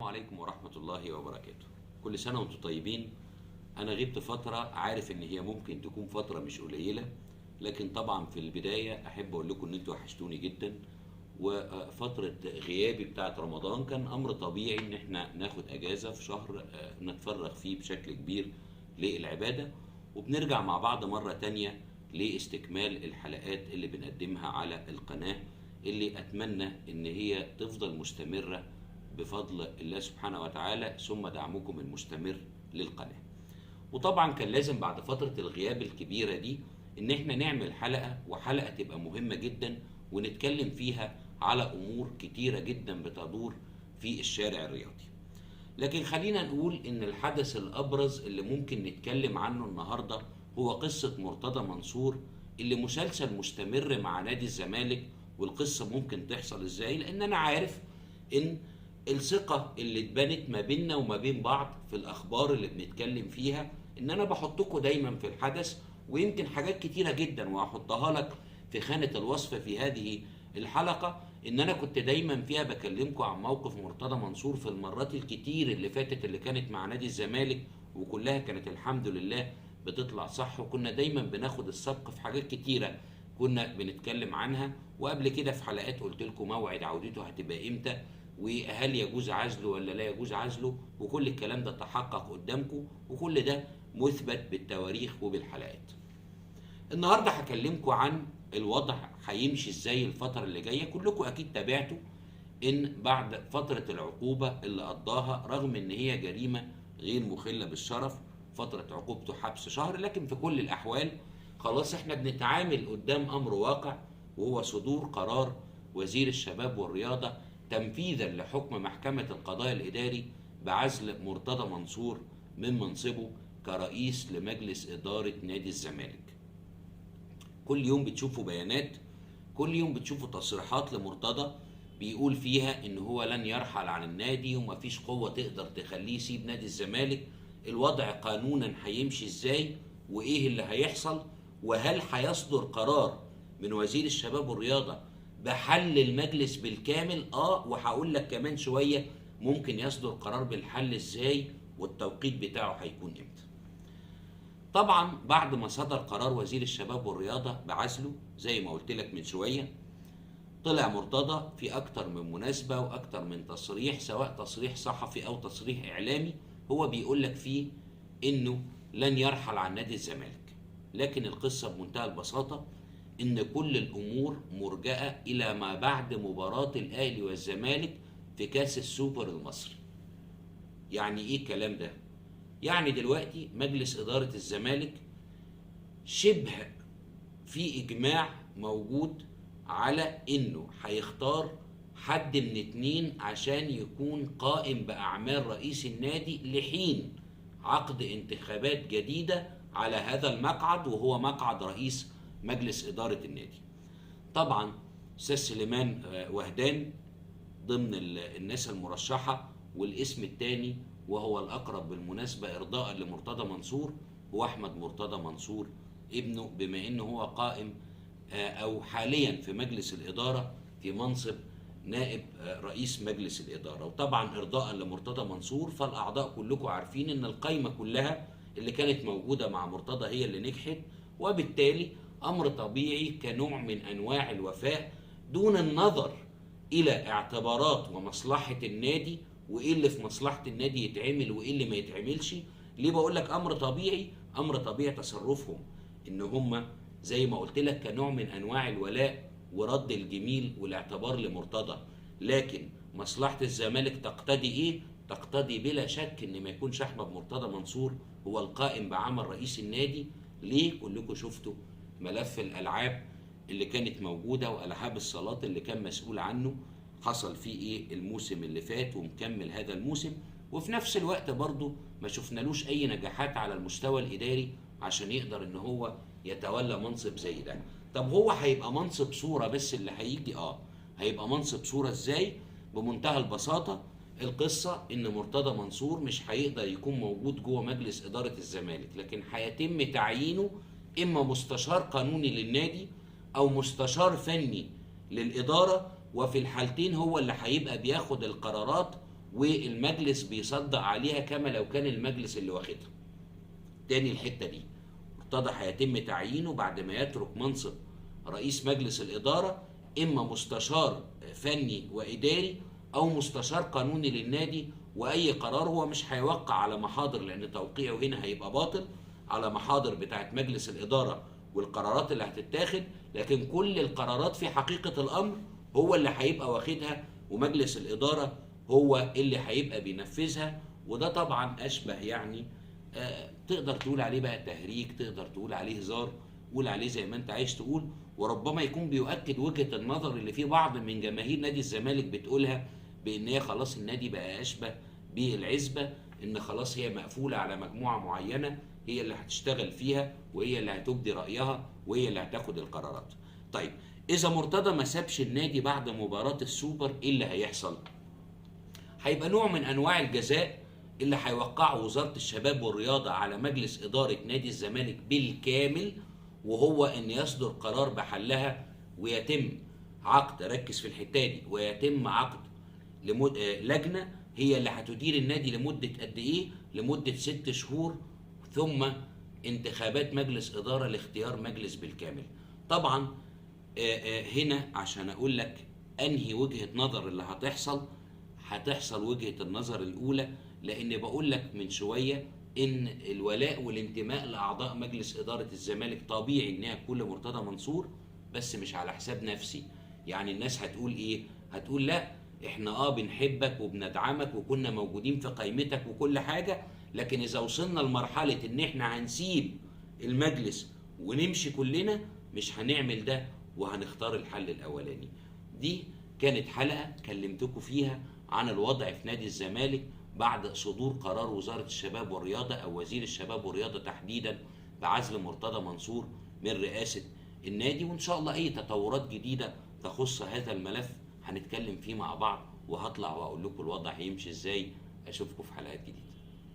عليكم ورحمة الله وبركاته. كل سنة وانتم طيبين. أنا غبت فترة، عارف إن هي ممكن تكون فترة مش قليلة، لكن طبعا في البداية أحب أقول لكم إن انتوا وحشتوني جدا. وفترة غيابي بتاعت رمضان كان أمر طبيعي إن احنا ناخد أجازة في شهر نتفرغ فيه بشكل كبير للعبادة، وبنرجع مع بعض مرة تانية لاستكمال الحلقات اللي بنقدمها على القناة، اللي أتمنى إن هي تفضل مستمرة بفضل الله سبحانه وتعالى، ثم دعمكم المستمر للقناة. وطبعا كان لازم بعد فترة الغياب الكبيرة دي ان احنا نعمل حلقة، وحلقة تبقى مهمة جدا ونتكلم فيها على امور كتيرة جدا بتدور في الشارع الرياضي. لكن خلينا نقول ان الحدث الابرز اللي ممكن نتكلم عنه النهاردة هو قصة مرتضى منصور، اللي مسلسل مستمر مع نادي الزمالك. والقصة ممكن تحصل ازاي؟ لان انا عارف ان الثقة اللي اتبنت ما بيننا وما بين بعض في الأخبار اللي بنتكلم فيها، إن أنا بحطكوا دايما في الحدث، ويمكن حاجات كتيرة جدا وهحطها لك في خانة الوصف في هذه الحلقة. إن أنا كنت دايما فيها بكلمكم عن موقف مرتضى منصور في المرات الكتير اللي فاتت اللي كانت مع نادي الزمالك، وكلها كانت الحمد لله بتطلع صح، وكنا دايما بناخد السبق في حاجات كتيرة كنا بنتكلم عنها. وقبل كده في حلقات قلت لكم موعد عودته هتبقى امتى، وهل يجوز عزله ولا لا يجوز عزله، وكل الكلام ده تحقق قدامكم، وكل ده مثبت بالتواريخ وبالحلقات. النهارده هكلمكم عن الوضع هيمشي ازاي الفترة اللي جاية. كلكم اكيد تابعتوا ان بعد فترة العقوبة اللي قضاها، رغم ان هي جريمة غير مخلة بالشرف، فترة عقوبته حبس شهر، لكن في كل الاحوال خلاص احنا بنتعامل قدام امر واقع، وهو صدور قرار وزير الشباب والرياضة تنفيذا لحكم محكمة القضاء الإداري بعزل مرتضى منصور من منصبه كرئيس لمجلس إدارة نادي الزمالك. كل يوم بتشوفوا بيانات، كل يوم بتشوفوا تصريحات لمرتضى بيقول فيها إن هو لن يرحل عن النادي، ومفيش قوة تقدر تخليه يسيب نادي الزمالك. الوضع قانونا هيمشي إزاي، وإيه اللي هيحصل، وهل هيصدر قرار من وزير الشباب والرياضة بحل المجلس بالكامل؟ وهقول لك كمان شوية ممكن يصدر قرار بالحل ازاي، والتوقيت بتاعه هيكون امتى. طبعا بعد ما صدر قرار وزير الشباب والرياضة بعزله زي ما قلت لك من شوية، طلع مرتضى في اكتر من مناسبة واكتر من تصريح، سواء تصريح صحفي او تصريح اعلامي، هو بيقول لك فيه انه لن يرحل عن نادي الزمالك. لكن القصة بمنتهى البساطة إن كل الأمور مرجئة إلى ما بعد مباراة الأهلي والزمالك في كأس السوبر المصري. يعني إيه الكلام ده؟ يعني دلوقتي مجلس إدارة الزمالك شبه في إجماع موجود على إنه هيختار حد من اتنين عشان يكون قائم بأعمال رئيس النادي لحين عقد انتخابات جديدة على هذا المقعد، وهو مقعد رئيس مجلس إدارة النادي. طبعا أستاذ سليمان وهدان ضمن الناس المرشحة، والاسم الثاني وهو الأقرب بالمناسبة إرضاء لمرتضى منصور هو أحمد مرتضى منصور ابنه، بما إنه هو قائم أو حاليا في مجلس الإدارة في منصب نائب رئيس مجلس الإدارة. وطبعا إرضاء لمرتضى منصور فالأعضاء كلكم عارفين إن القايمة كلها اللي كانت موجودة مع مرتضى هي اللي نجحت، وبالتالي أمر طبيعي كنوع من أنواع الوفاء دون النظر إلى اعتبارات ومصلحة النادي، وإيه اللي في مصلحة النادي يتعمل وإيه اللي ما يتعملش. ليه بقول لك أمر طبيعي؟ أمر طبيعي تصرفهم إن هم زي ما قلت لك كنوع من أنواع الولاء ورد الجميل والاعتبار لمرتضى. لكن مصلحة الزمالك تقتضي إيه؟ تقتضي بلا شك إن ما يكونش أحمد مرتضى منصور هو القائم بعمل رئيس النادي. ليه؟ كلكم شفتوا ملف الألعاب اللي كانت موجودة وألعاب الصالات اللي كان مسؤول عنه حصل فيه إيه الموسم اللي فات ومكمل هذا الموسم، وفي نفس الوقت برضه ما شفنالوش أي نجاحات على المستوى الإداري عشان يقدر إن هو يتولى منصب زي ده. طب هو هيبقى منصب صورة بس اللي هيجي؟ هيبقى منصب صورة إزاي؟ بمنتهى البساطة القصة إن مرتضى منصور مش هيقدر يكون موجود جوه مجلس إدارة الزمالك، لكن هيتم تعيينه إما مستشار قانوني للنادي أو مستشار فني للإدارة، وفي الحالتين هو اللي هيبقى بياخد القرارات والمجلس بيصدق عليها كما لو كان المجلس اللي واخدها. تاني الحتة دي، مرتضى هيتم تعيينه بعد ما يترك منصب رئيس مجلس الإدارة إما مستشار فني وإداري أو مستشار قانوني للنادي، وأي قرار هو مش هيوقع على محاضر، لأن توقيعه هنا هيبقى باطل على محاضر بتاعت مجلس الإدارة والقرارات اللي هتتاخد، لكن كل القرارات في حقيقة الأمر هو اللي هيبقى واخدها، ومجلس الإدارة هو اللي هيبقى بينفذها. وده طبعا أشبه يعني تقدر تقول عليه بقى تهريج، تقدر تقول عليه هزار، قول عليه زي ما انت عايز تقول، وربما يكون بيؤكد وجهة النظر اللي في بعض من جماهير نادي الزمالك بتقولها، بان هي خلاص النادي بقى اشبه بالعزبة، ان خلاص هي مقفولة على مجموعة معينة هي اللي هتشتغل فيها وهي اللي هتبدي رأيها وهي اللي هتاخد القرارات. طيب اذا مرتضى ما سابش النادي بعد مباراة السوبر، ايه اللي هيحصل؟ هيبقى نوع من انواع الجزاء اللي هيوقعه وزارة الشباب والرياضة على مجلس إدارة نادي الزمالك بالكامل، وهو إن يصدر قرار بحلها ويتم عقد، ركز في الحتة دي، ويتم عقد لجنة هي اللي هتدير النادي لمدة قد إيه؟ لمدة 6 شهور، ثم انتخابات مجلس إدارة لاختيار مجلس بالكامل. طبعا هنا عشان أقول لك أنهي وجهة نظر اللي هتحصل وجهة النظر الأولى، لأن بقول لك من شوية إن الولاء والانتماء لأعضاء مجلس إدارة الزمالك طبيعي إنها تكون لمرتضى منصور، بس مش على حساب نفسي. يعني الناس هتقول إيه؟ هتقول لا إحنا بنحبك وبندعمك وكنا موجودين في قائمتك وكل حاجة، لكن إذا وصلنا لمرحلة إن إحنا هنسيب المجلس ونمشي كلنا، مش هنعمل ده وهنختار الحل الأولاني. دي كانت حلقة كلمتكم فيها عن الوضع في نادي الزمالك بعد صدور قرار وزارة الشباب والرياضة أو وزير الشباب والرياضة تحديدا بعزل مرتضى منصور من رئاسة النادي. وإن شاء الله أي تطورات جديدة تخص هذا الملف هنتكلم فيه مع بعض، وهطلع وأقول لكم الوضع هيمشي إزاي. أشوفكم في حلقات جديدة.